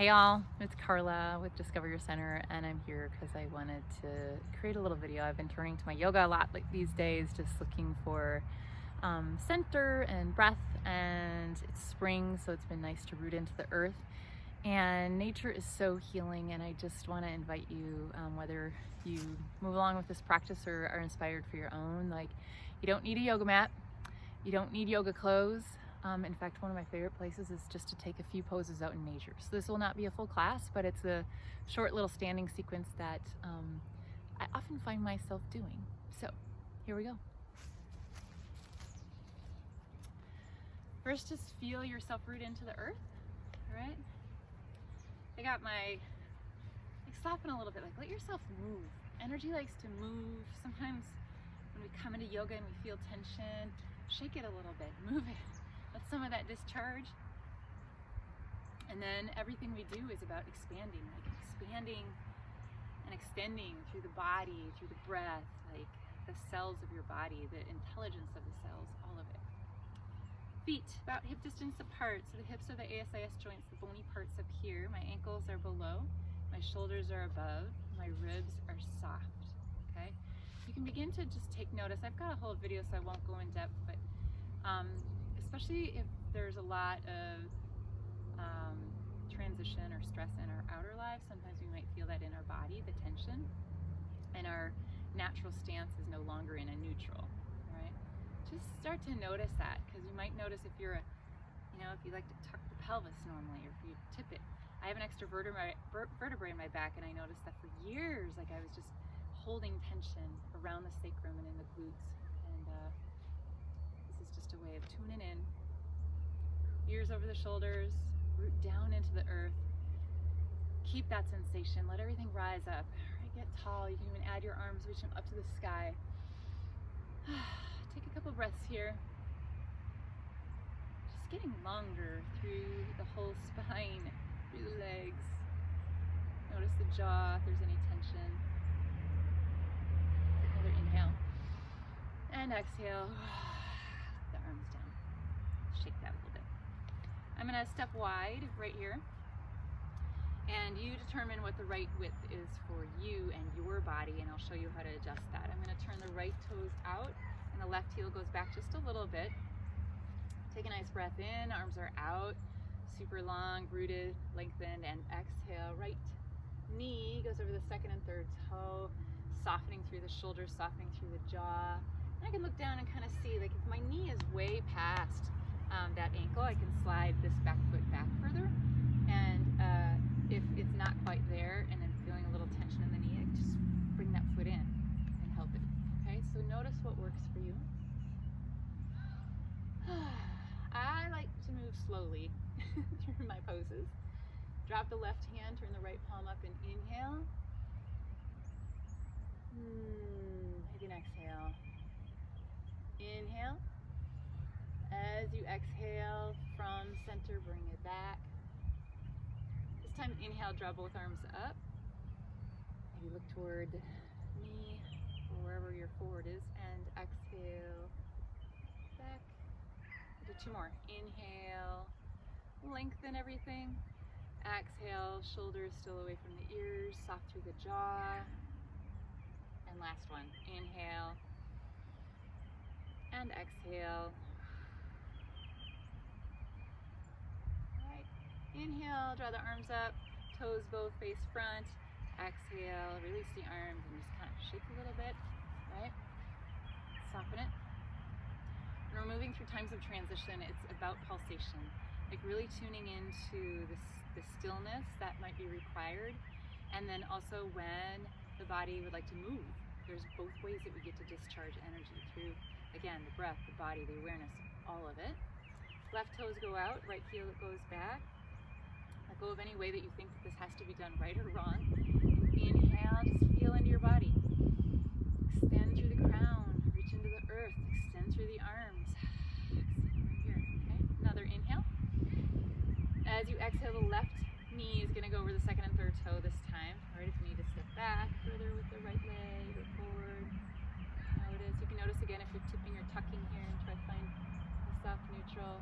Hey all, it's Carla with Discover Your Center, and I'm here because I wanted to create a little video. I've been turning to my yoga a lot like these days, just looking for center and breath, and it's spring, so it's been nice to root into the earth. And nature is so healing, and I just want to invite you, whether you move along with this practice or are inspired for your own, like, you don't need a yoga mat, you don't need yoga clothes. In fact, one of my favorite places is just to take a few poses out in nature. So this will not be a full class, but it's a short little standing sequence that I often find myself doing. So here we go. First, just feel yourself root into the earth, all right? I got my, soften a little bit, let yourself move. Energy likes to move. Sometimes when we come into yoga and we feel tension, shake it a little bit, move it. Let some of that discharge. And then everything we do is about expanding, expanding and extending through the body, through the breath, the cells of your body, the intelligence of the cells, all of it. Feet about hip distance apart. So the hips are the ASIS joints, the bony parts up here. My ankles are below, my shoulders are above, my ribs are soft, okay? You can begin to just take notice. I've got a whole video, so I won't go in depth, but especially if there's a lot of transition or stress in our outer lives, sometimes we might feel that in our body, the tension, and our natural stance is no longer in a neutral, right? Just start to notice that, because you might notice if you're if you like to tuck the pelvis normally, or if you tip it. I have an extra vertebrae in my back, and I noticed that for years, I was just holding tension around the sacrum and in the glutes, and this is just a way of tuning in. Ears over the shoulders, root down into the earth. Keep that sensation. Let everything rise up. All right, get tall. You can even add your arms, reach them up to the sky. Take a couple breaths here. Just getting longer through the whole spine, through the legs. Notice the jaw, if there's any tension. Another inhale. And exhale. The arms down. Shake that a little bit. I'm going to step wide right here, and you determine what the right width is for you and your body, and I'll show you how to adjust that. I'm going to turn the right toes out, and the left heel goes back just a little bit. Take a nice breath in, arms are out, super long, rooted, lengthened, and exhale. Right knee goes over the second and third toe, softening through the shoulders, softening through the jaw. And I can look down and kind of see, if my knee is way past that ankle, I can slide this back foot back further. And if it's not quite there and I'm feeling a little tension in the knee, I can just bring that foot in and help it. Okay, so notice what works for you. I like to move slowly through my poses. Drop the left hand, turn the right palm up, and inhale. Take an exhale. Inhale. As you exhale from center, bring it back. This time, inhale, draw both arms up. Maybe look toward me or wherever your forward is, and exhale back. Do two more. Inhale, lengthen everything. Exhale, shoulders still away from the ears, soft through the jaw. And last one. Inhale and exhale. Inhale, draw the arms up, toes both face front. Exhale, release the arms and just kind of shake a little bit, right? Soften it. When we're moving through times of transition, it's about pulsation, really tuning into the stillness that might be required, and then also when the body would like to move. There's both ways that we get to discharge energy through, again, the breath, the body, the awareness, all of it. Left toes go out, right heel goes back. Let go of any way that you think that this has to be done right or wrong. Inhale, just feel into your body. Extend through the crown, reach into the earth, extend through the arms. Exhale right here, okay? Another inhale. As you exhale, the left knee is gonna go over the second and third toe this time. All right, if you need to step back further with the right leg or forward, notice. You can notice again if you're tipping or tucking here, and try to find a soft neutral.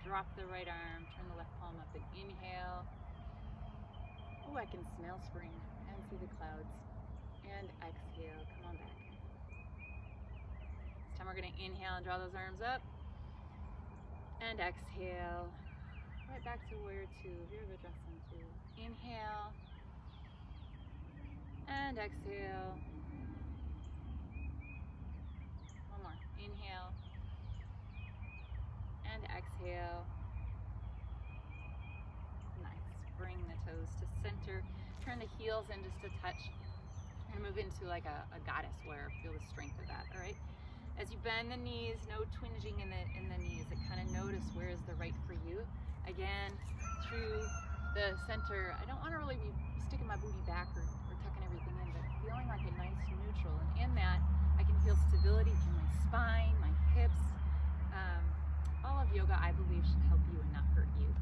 drop the right arm, turn the left palm up and inhale. Oh, I can smell spring and see the clouds. And exhale, come on back. This time we're gonna inhale and draw those arms up. And exhale, right back to warrior two, Virabhadrasana two. Inhale, and exhale. One more, inhale, and exhale. Nice, bring the toes to center. Turn the heels in just a touch. We're gonna move into like a goddess warrior. Feel the strength of that, all right? As you bend the knees, no twinging in the knees. It kind of notice where is the right for you. Again, through the center. I don't want to really be sticking my booty back or tucking everything in, but feeling like a nice neutral. And in that, I can feel stability through my spine, my hips. All of yoga, I believe, should help you and not hurt you.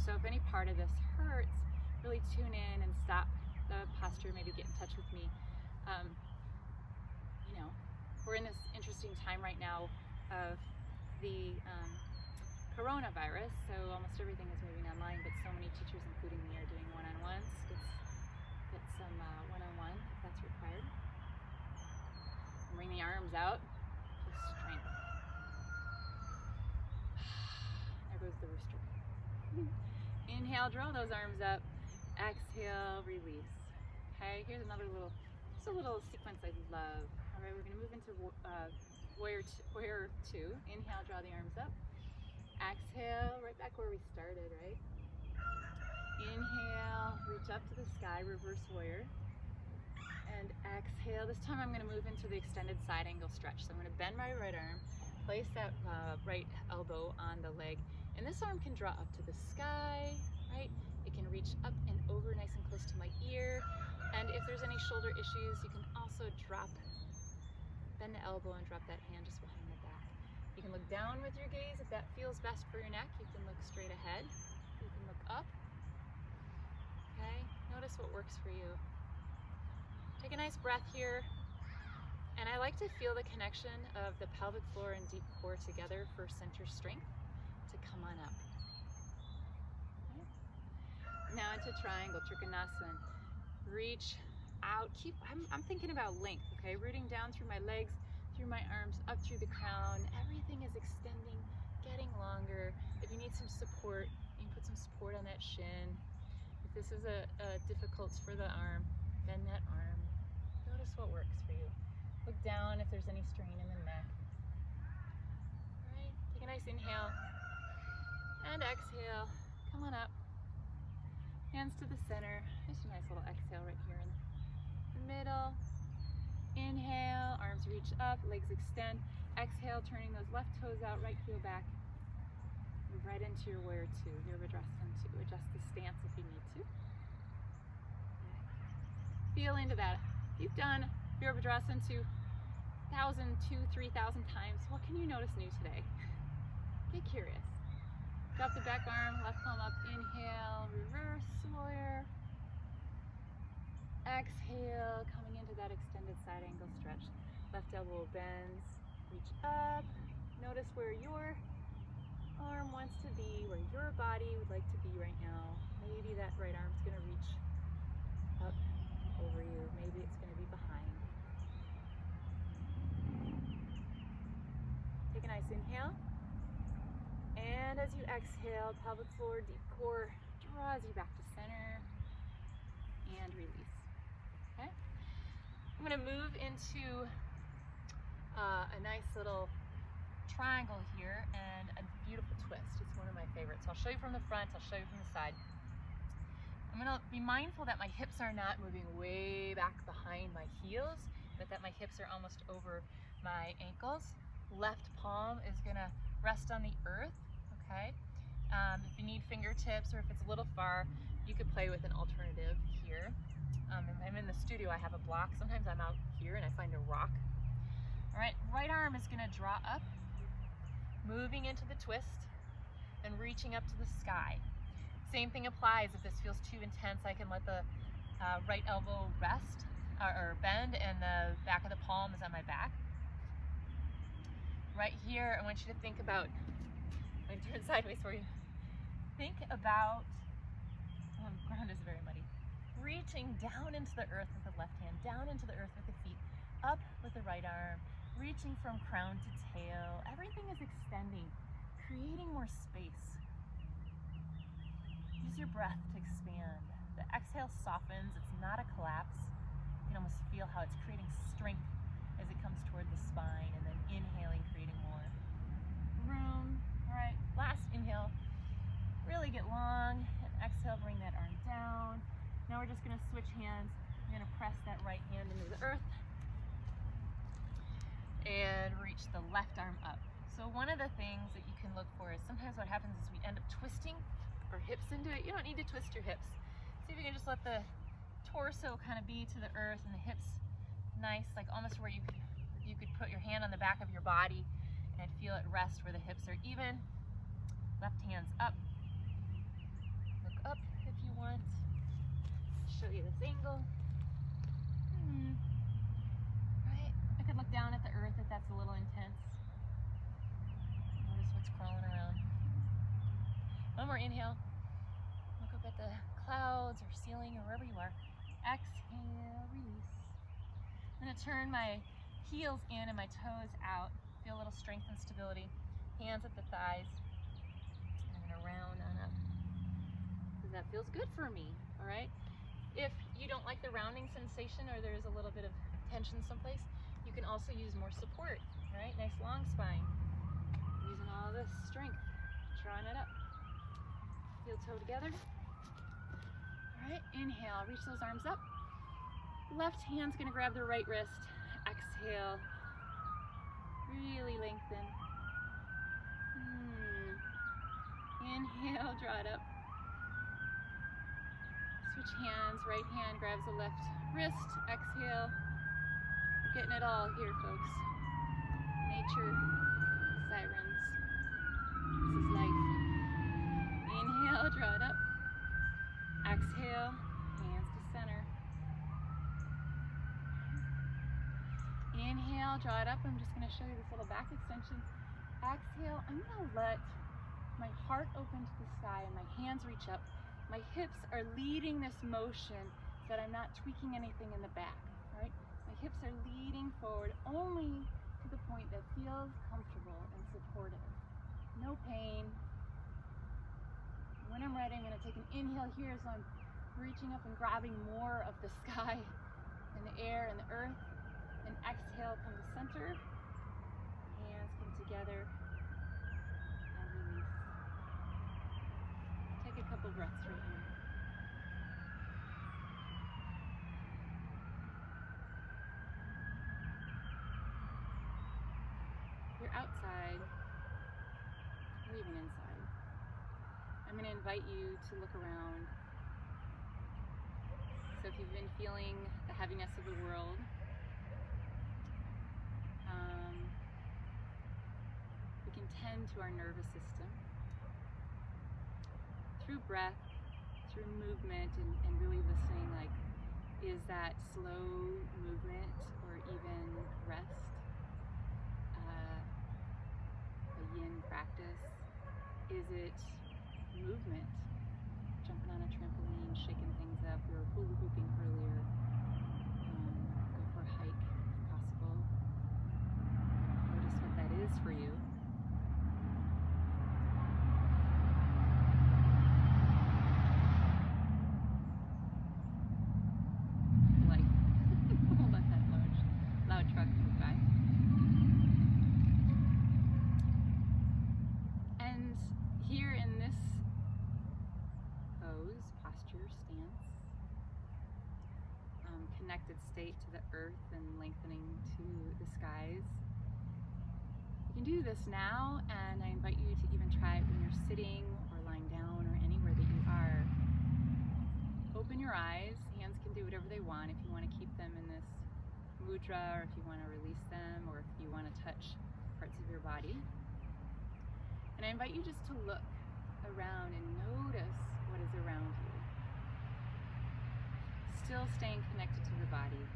So if any part of this hurts, really tune in and stop the posture, maybe get in touch with me. You know, we're in this interesting time right now of the coronavirus, so almost everything is moving online, but so many teachers, including me, are doing one-on-ones. Get some one-on-one if that's required. Bring the arms out, feel strength. There goes the rooster. Inhale, draw those arms up. Exhale, release. Okay, here's another little sequence I love. All right, we're gonna move into warrior two. Inhale, draw the arms up. Exhale, right back where we started, right? Inhale, reach up to the sky, reverse warrior. And exhale, this time I'm gonna move into the extended side angle stretch. So I'm gonna bend my right arm, place that right elbow on the leg, and this arm can draw up to the sky, right? It can reach up and over nice and close to my ear. And if there's any shoulder issues, you can also bend the elbow and drop that hand just behind the back. You can look down with your gaze if that feels best for your neck. You can look straight ahead. You can look up. Okay, notice what works for you. Take a nice breath here. And I like to feel the connection of the pelvic floor and deep core together for center strength to come on up. Okay. Now into triangle, Trikonasana. Reach out, I'm thinking about length, okay? Rooting down through my legs, through my arms, up through the crown. Everything is extending, getting longer. If you need some support, you can put some support on that shin. If this is a difficult for the arm, bend that arm. Notice what works for you. Look down if there's any strain in the neck. All right, take a nice inhale and exhale. Come on up. Hands to the center. Just a nice little exhale right here in the middle. Inhale, arms reach up, legs extend. Exhale, turning those left toes out, right heel back. Move right into your warrior two, Virabhadrasana two. Adjust the stance if you need to. Feel into that. If you've done Virabhadrasana 2,000, 2,000, 3,000 times, what can you notice new today? Get curious. Drop the back arm, left palm up, inhale, reverse warrior. Exhale, coming into that extended side angle stretch. Left elbow bends, reach up. Notice where your arm wants to be, where your body would like to be right now. Maybe that right arm's gonna reach up over you. Maybe it's gonna be behind. Take a nice inhale. And as you exhale, pelvic floor, deep core draws you back to center and release. Okay? I'm going to move into a nice little triangle here and a beautiful twist. It's one of my favorites. I'll show you from the front, I'll show you from the side. I'm going to be mindful that my hips are not moving way back behind my heels, but that my hips are almost over my ankles. Left palm is going to rest on the earth. Okay, if you need fingertips or if it's a little far, you could play with an alternative here. If I'm in the studio, I have a block. Sometimes I'm out here and I find a rock. All right, right arm is gonna draw up, moving into the twist and reaching up to the sky. Same thing applies. If this feels too intense, I can let the right elbow rest or bend and the back of the palm is on my back. Right here, I want you to think about Let me turn sideways for you. Think about, ground is very muddy. Reaching down into the earth with the left hand, down into the earth with the feet, up with the right arm, reaching from crown to tail. Everything is extending, creating more space. Use your breath to expand. The exhale softens, it's not a collapse. You can almost feel how it's creating strength as it comes toward the spine, and then inhaling, creating more room. All right, last inhale, really get long, and exhale, bring that arm down. Now we're just gonna switch hands. I'm gonna press that right hand into the earth and reach the left arm up. So one of the things that you can look for is sometimes what happens is we end up twisting our hips into it. You don't need to twist your hips. See if you can just let the torso kind of be to the earth and the hips nice, like almost where you could put your hand on the back of your body and feel it rest where the hips are even. Left hand's up. Look up if you want. Show you this angle. Right, I could look down at the earth if that's a little intense. Notice what's crawling around. One more inhale. Look up at the clouds or ceiling or wherever you are. Exhale, release. I'm gonna turn my heels in and my toes out. Feel a little strength and stability. Hands at the thighs. And I'm gonna round on up. Because that feels good for me, all right? If you don't like the rounding sensation or there's a little bit of tension someplace, you can also use more support, all right? Nice long spine. Using all this strength, drawing it up. Heel toe together. All right, inhale, reach those arms up. Left hand's gonna grab the right wrist. Exhale, really lengthen. Inhale, draw it up. Switch hands, right hand grabs the left wrist. Exhale. We're getting it all here, folks. Nature, sirens. This is life. Inhale, draw it up. Exhale, hands to center. Inhale, draw it up. I'm just going to show you this little back extension. Exhale, I'm going to let my heart open to the sky and my hands reach up. My hips are leading this motion so that I'm not tweaking anything in the back, right? My hips are leading forward only to the point that feels comfortable and supportive. No pain. When I'm ready, I'm going to take an inhale here, so I'm reaching up and grabbing more of the sky and the air and the earth. And exhale, come to center. Hands come together and release. Take a couple breaths right here. You're outside or even inside. I'm going to invite you to look around. So if you've been feeling the heaviness of the world, we can tend to our nervous system through breath, through movement, and really listening, like, is that slow movement or even rest a yin practice? Is it movement, jumping on a trampoline, shaking things up? We were hula hooping earlier. Go for a hike if possible. Notice what that is for you. Life. We'll let that loud truck go by. And here in this pose, posture, stance, connected state to the earth and lengthening to the skies. You can do this now, and I invite you to even try it when you're sitting or lying down or anywhere that you are. Open your eyes. Hands can do whatever they want. If you want to keep them in this mudra, or if you want to release them, or if you want to touch parts of your body. And I invite you just to look around and notice what is around you. Still staying connected to the body.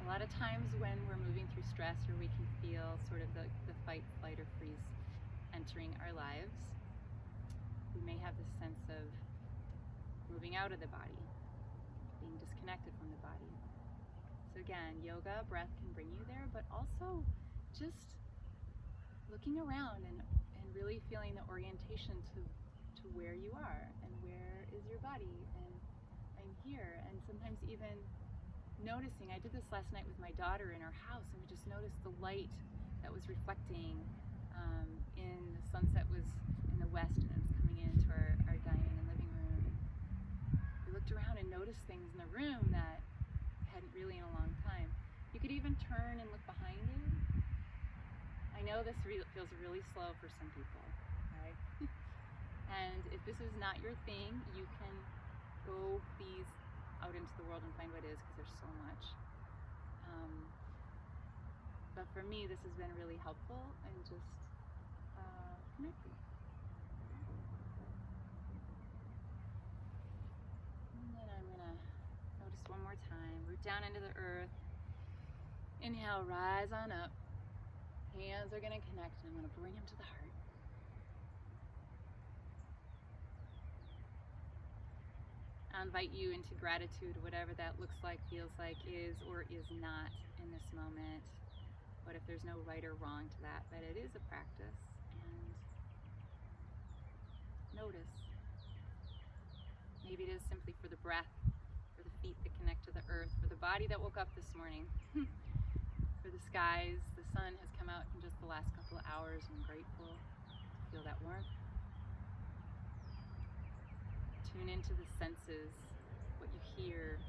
A lot of times when we're moving through stress, or we can feel sort of the fight, flight, or freeze entering our lives, we may have this sense of moving out of the body, being disconnected from the body. So again, yoga, breath can bring you there, but also just looking around and really feeling the orientation to where you are and where is your body, and I'm here. And sometimes even noticing, I did this last night with my daughter in our house, and we just noticed the light that was reflecting in the sunset was in the west, and it was coming into our dining and living room. We looked around and noticed things in the room that hadn't really in a long time. You could even turn and look behind you. I know this feels really slow for some people, right? And if this is not your thing, you can go please out into the world and find what it is, because there's so much. But for me, this has been really helpful and just connecting. And then I'm gonna notice one more time. Root down into the earth. Inhale, rise on up. Hands are gonna connect, and I'm gonna bring them to the heart. I invite you into gratitude, whatever that looks like, feels like, is or is not in this moment. But if there's no right or wrong to that, but it is a practice. And notice. Maybe it is simply for the breath, for the feet that connect to the earth, for the body that woke up this morning, for the skies. The sun has come out in just the last couple of hours, and I'm grateful to feel that warmth. Tune into the senses, what you hear,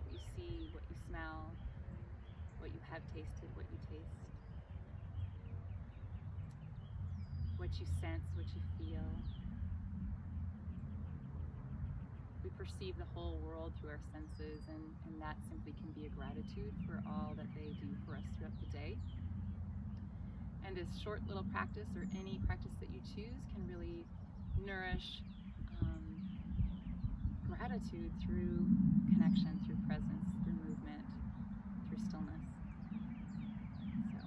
what you see, what you smell, what you have tasted, what you taste, what you sense, what you feel. We perceive the whole world through our senses, and that simply can be a gratitude for all that they do for us throughout the day. And this short little practice, or any practice that you choose, can really nourish gratitude through connection, through presence, through movement, through stillness. So,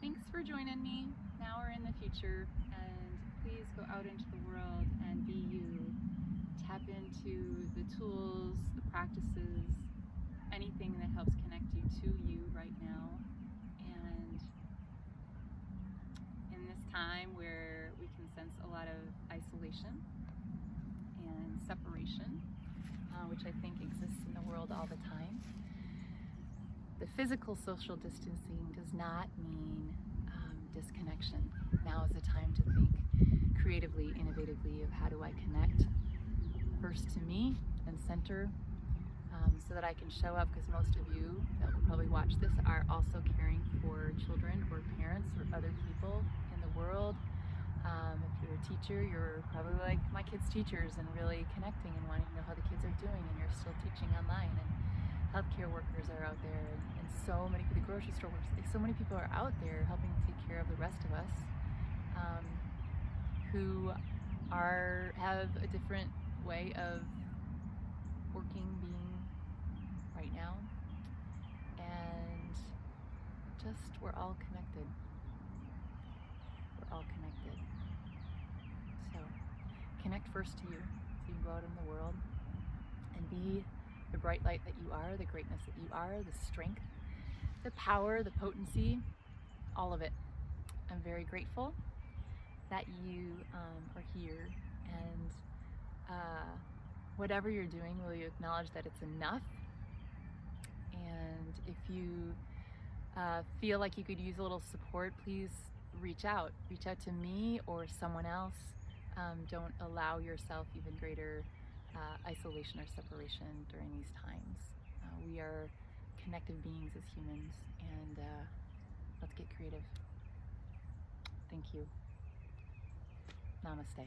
thanks for joining me now or in the future, and please go out into the world and be you. Tap into the tools, the practices, anything that helps connect you to you right now. And in this time where we can sense a lot of isolation and separation, which I think exists in the world all the time, the physical social distancing does not mean disconnection. Now is the time to think creatively, innovatively of how do I connect first to me and center, so that I can show up, because most of you that will probably watch this are also caring for children or parents or other people in the world. If you're a teacher, you're probably like my kids' teachers and really connecting and wanting to know how the kids are doing, and you're still teaching online. And healthcare workers are out there, and so many, the grocery store workers, like so many people are out there helping take care of the rest of us, who have a different way of working, being right now. And just, we're all connected. We're all connected. So connect first to you, so you can go out in the world and be the bright light that you are, the greatness that you are, the strength, the power, the potency, all of it. I'm very grateful that you are here, and whatever you're doing, will you acknowledge that it's enough? And if you feel like you could use a little support, please reach out to me or someone else. Don't allow yourself even greater isolation or separation during these times. We are connected beings as humans, and let's get creative. Thank you. Namaste.